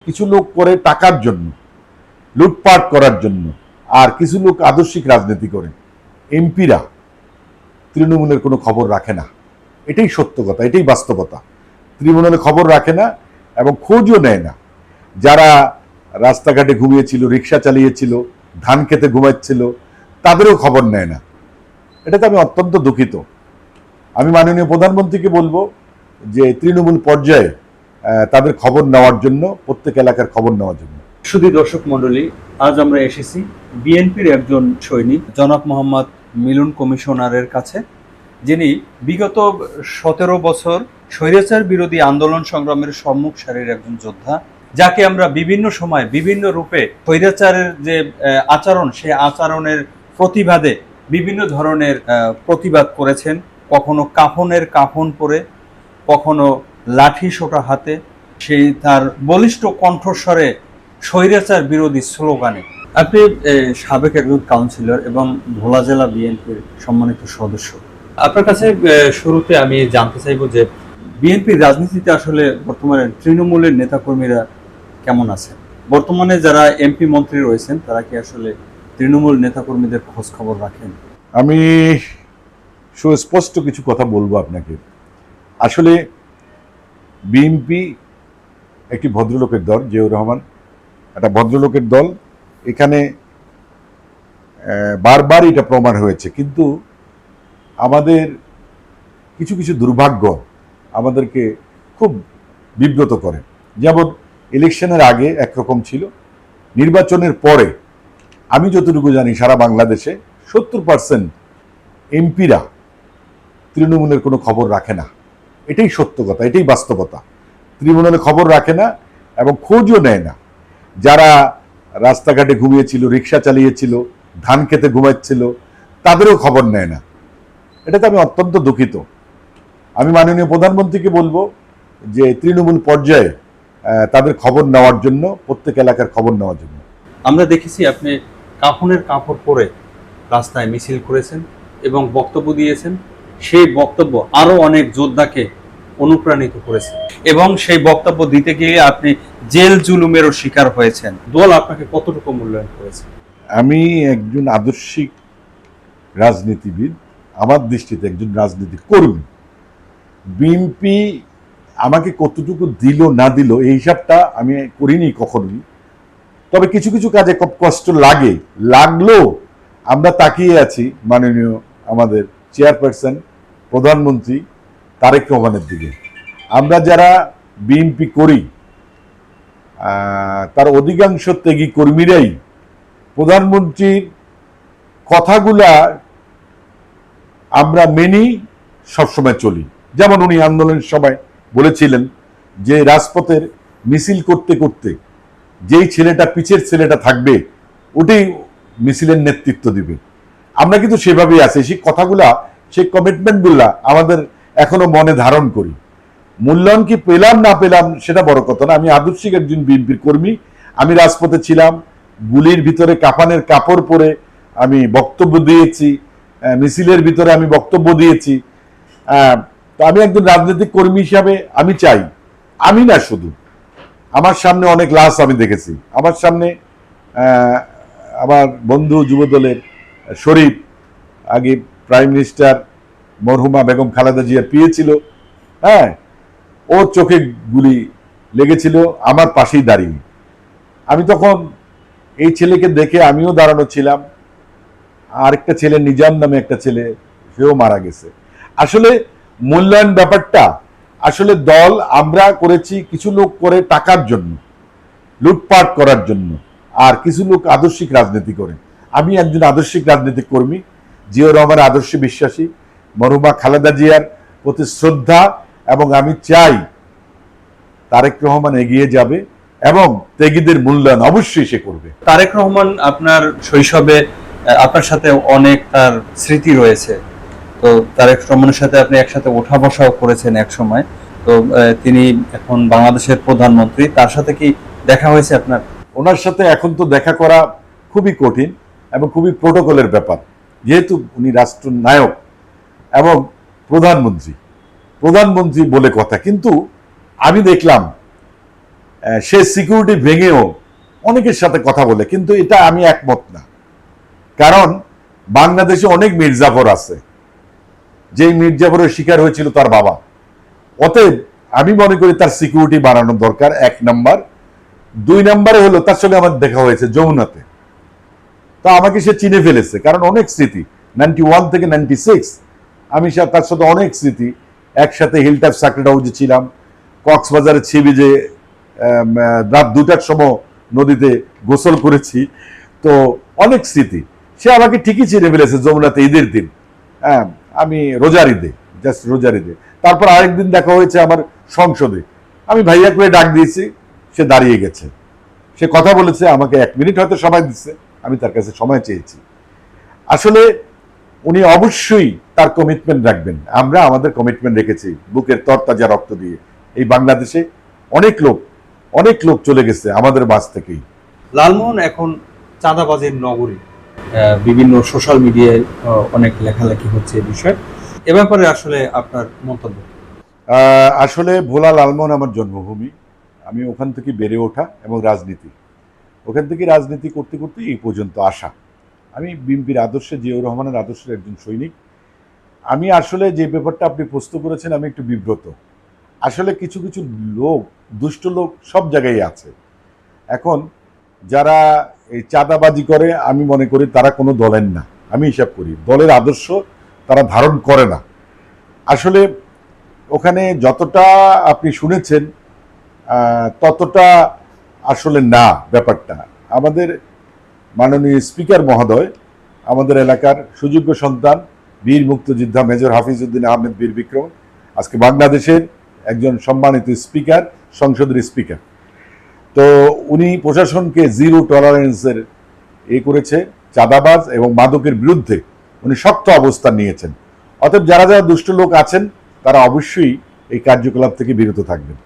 কিছু লোক করে টাকার জন্য, লুটপাট করার জন্য, আর কিছু লোক আদর্শিক রাজনীতি করে। এমপিরা তৃণমূলের কোনো খবর রাখে না, এটাই সত্য কথা, এটাই বাস্তবতা। তৃণমূলের খবর রাখে না এবং খোঁজও নেয় না। যারা রাস্তাঘাটে ঘুমিয়েছিল, রিক্সা চালিয়েছিল, ধান খেতে ঘুমাচ্ছিল, তাদেরও খবর নেয় না। এটাতে আমি অত্যন্ত দুঃখিত। আমি মাননীয় প্রধানমন্ত্রীকে বলবো যে তৃণমূল পর্যায়ে তাদের খবর নেওয়ার জন্য, প্রত্যেক এলাকার খবর নেওয়ার জন্য। শুধু দর্শক মন্ডলী, আজ আমরা এসেছি বিএনপির একজন সৈনিক জনাব মোহাম্মদ মিলন কমিশনারের কাছে, যিনি বিগত 17 বছর স্বৈরাচার বিরোধী আন্দোলন সংগ্রামের সম্মুখ সারির একজন যোদ্ধা, যাকে আমরা বিভিন্ন সময় বিভিন্ন রূপে স্বৈরাচারের যে আচরণ, সেই আচরণের প্রতিবাদে বিভিন্ন ধরনের প্রতিবাদ করেছেন। কখনো কাফনের কাফন পরে, কখনো লাঠি সোটা হাতে, সেই তার বলিষ্ঠ কণ্ঠস্বরে স্বৈরাচার বিরোধী স্লোগানে। আপনি সাবেক একজন কাউন্সিলর এবং ভোলা জেলা বিএনপির সম্মানিত সদস্য। আপনার কাছে শুরুতে আমি জানতে চাইব যে বিএনপির রাজনীতিতে আসলে বর্তমানে তৃণমূলের নেতাকর্মীরা কেমন আছে? বর্তমানে যারা এমপি মন্ত্রী রয়েছেন তারা কি আসলে তৃণমূল নেতাকর্মীদের খোঁজ খবর রাখেন? আমি সুস্পষ্ট কিছু কথা বলবো আপনাকে। আসলে বিএনপি একটি ভদ্রলোকের দল, জিয়াউর রহমান একটা ভদ্রলোকের দল। এখানে বারবার এটা প্রমাণ হয়েছে, কিন্তু আমাদের কিছু কিছু দুর্ভাগ্য আমাদেরকে খুব বিব্রত করে। যেমন ইলেকশনের আগে একরকম ছিল, নির্বাচনের পরে আমি যতটুকু জানি সারা বাংলাদেশে 70% এমপিরা তৃণমূলের কোনো খবর রাখে না। এটাই সত্য কথা, এটাই বাস্তবতা। তৃণমূলের খবর রাখে না এবং খোঁজও নেয় না। যারা রাস্তাঘাটে ঘুমিয়েছিল, রিক্সা চালিয়েছিল, ধান খেতে ঘুমাচ্ছিল, তাদেরও খবর নেয় না। এটাতে আমি অত্যন্ত দুঃখিত। আমি মাননীয় প্রধানমন্ত্রীকে বলবো যে তৃণমূল পর্যায়ে তাদের খবর নেওয়ার জন্য, প্রত্যেক এলাকার খবর নেওয়ার জন্য। আমরা দেখেছি আপনি কাফনের কাপড় পরে রাস্তায় মিছিল করেছেন এবং বক্তব্য দিয়েছেন। সেই বক্তব্য আরো অনেক যোদ্ধাকে অনুপ্রাণিত করেছে এবং সেই বক্তব্য দিতে গিয়ে আপনি জেল জুলুমেরও শিকার হয়েছেন। দল আপনাকে কতটুকু মূল্যায়ন করেছে? আমি একজন আদর্শিক রাজনীতিবিদ, আমার দৃষ্টিতে একজন রাজনীতি কর্মী। বিএনপি আমাকে কতটুকু দিল না দিল এই হিসাবটা আমি করিনি কখনোই। তবে কিছু কিছু কাজে খুব কষ্ট লাগলেও আমরা তাকিয়ে আছি মাননীয় আমাদের চেয়ারপারসন প্রধানমন্ত্রী তারেক রহমানের দিকে। আমরা যারা বিএনপি করি তার অধিকাংশ ত্যাগী কর্মীরাই প্রধানমন্ত্রীর কথাগুলা আমরা মেনি সবসময় চলি। যেমন উনি আন্দোলনের সময় বলেছিলেন যে রাজপথের মিছিল করতে করতে যেই ছেলেটা, পিছের ছেলেটা থাকবে, ওটাই মিছিলের নেতৃত্ব দিবে। আমরা কিন্তু সেভাবেই আছি। সেই কথাগুলা, সেই কমিটমেন্টগুলা আমাদের এখনো মনে ধারণ করি। মূল্যায়ন কি পেলাম না পেলাম সেটা বড় কথা না। আমি আদর্শিক একজন বিএনপির কর্মী। আমি রাজপথে ছিলাম, গুলির ভিতরে কাফনের কাপড় পরে আমি বক্তব্য দিয়েছি, মিছিলের ভিতরে আমি বক্তব্য দিয়েছি। তো আমি একজন রাজনৈতিক কর্মী হিসাবে আমি চাই, আমি না শুধু, আমার সামনে অনেক লাশ আমি দেখেছি। আমার সামনে আমার বন্ধু যুবদলের শরীফ, আগে প্রাইম মিনিস্টার মরহুমা বেগম খালেদা জিয়ার পিয়ে ছিল, হ্যাঁ, ওর চোখে গুলি লেগেছিল আমার পাশেই দাঁড়িয়ে। আমি তখন এই ছেলেকে দেখে আমিও দাঁড়ানো ছিলাম। আরেকটা ছেলে, নিজাম নামে একটা ছেলে, সেও মারা গেছে। আসলে মূল্যায়ন ব্যাপারটা আসলে দল আমরা করেছি, কিছু লোক করে টাকার জন্য, লুটপাট করার জন্য, আর কিছু লোক আদর্শিক রাজনীতি করে। আমি একজন আদর্শিক রাজনীতিক কর্মী, জিয়াউর রহমানের আদর্শে বিশ্বাসী, মরহুমা খালেদা জিয়ার প্রতি শ্রদ্ধা, এবং আমি চাই তারেক রহমান এগিয়ে যাবে এবং ত্যাগীদের মূল্যায়ন অবশ্যই সে করবে। তারেক রহমান আপনার শৈশবে আপনার সাথে অনেক তার স্মৃতি রয়েছে। তো তারেক রহমানের সাথে আপনি একসাথে ওঠা বসাও করেছেন এক সময়। তো তিনি এখন বাংলাদেশের প্রধানমন্ত্রী, তার সাথে কি দেখা হয়েছে আপনার? ওনার সাথে এখন তো দেখা করা খুবই কঠিন এবং খুবই প্রোটোকলের ব্যাপার, যেহেতু উনি রাষ্ট্রনায়ক এবং প্রধানমন্ত্রী বলে কথা। কিন্তু আমি দেখলাম সে সিকিউরিটি ভেঙেও অনেকের সাথে কথা বলে, কিন্তু এটা আমি একমত না। কারণ বাংলাদেশে অনেক মির্জাফর আছে, যেই মির্জাফরের শিকার হয়েছিল তার বাবা। অতএব আমি মনে করি তার সিকিউরিটি বাড়ানো দরকার, 1 নাম্বার। 2 নম্বরে হলো তার সঙ্গে আমার দেখা হয়েছে যমুনাতে। তা আমাকে সে চিনে ফেলেছে, কারণ অনেক স্মৃতি 91 থেকে 96 আমি তার সাথে অনেক স্মৃতি। একসাথে হিলটপ সার্কিট হাউসে ছিলাম, কক্সবাজারের সি বিচে রাত 2টার সময় নদীতে গোসল করেছি। তো অনেক স্মৃতি। সে আমাকে ঠিকই চিনে ফেলেছে যমুনাতে ঈদের দিন। হ্যাঁ, আমি রোজার ঈদে, জাস্ট রোজার ঈদে। তারপর আরেকদিন দেখা হয়েছে আমার সংসদে, আমি ভাইয়া করে ডাক দিয়েছি, সে দাঁড়িয়ে গেছে, সে কথা বলেছে, আমাকে 1 মিনিট হয়তো সময় দিচ্ছে, আমি তার কাছে সময় চেয়েছি। আসলে উনি অবশ্যই তার কমিটমেন্ট রাখবেন। আমরা আমাদের কমিটমেন্ট রেখেছি বুকের তরতাজা রক্ত দিয়ে। এই বাংলাদেশে অনেক লোক চলে গেছে আমাদের মাঝ থেকেই। লালমোহন এখন চাঁদাবাজির নগরী। বিভিন্ন সোশ্যাল মিডিয়ায় অনেক লেখালেখি হচ্ছে এই বিষয়ে। এ ব্যাপারে আসলে আপনার মন্তব্য? আসলে ভোলা লালমোহন আমার জন্মভূমি। আমি ওখান থেকে বেড়ে ওঠা এবং ওখান থেকে রাজনীতি করতে করতে এই পর্যন্ত আসা। আমি বিএনপির আদর্শে, জিয়াউর রহমানের আদর্শের একজন সৈনিক। আমি আসলে যে ব্যাপারটা আপনি প্রশ্ন করেছেন, আমি একটু বিব্রত। আসলে কিছু লোক, দুষ্ট লোক সব জায়গায় আছে। এখন যারা এই চাঁদাবাজি করে, আমি মনে করি তারা কোনো দলের না। আমি হিসাব করি দলের আদর্শ তারা ধারণ করে না। আসলে ওখানে যতটা আপনি শুনেছেন ততটা আসলে না ব্যাপারটা। আমাদের মাননীয় স্পিকার মহোদয়, আমাদের এলাকার সুযোগ্য সন্তান, বীর মুক্তিযোদ্ধা মেজর হাফিজউদ্দিন আহমেদ বীর বিক্রম, আজকে বাংলাদেশের একজন সম্মানিত স্পিকার, সংসদের স্পিকার। তো উনি প্রশাসনকে জিরো টলারেন্সের করেছে, চাঁদাবাজ এবং মাদকের বিরুদ্ধে উনি শক্ত অবস্থান নিয়েছেন। অতএব যারা দুষ্ট লোক আছেন তারা অবশ্যই এই কার্যকলাপ থেকে বিরত থাকবেন।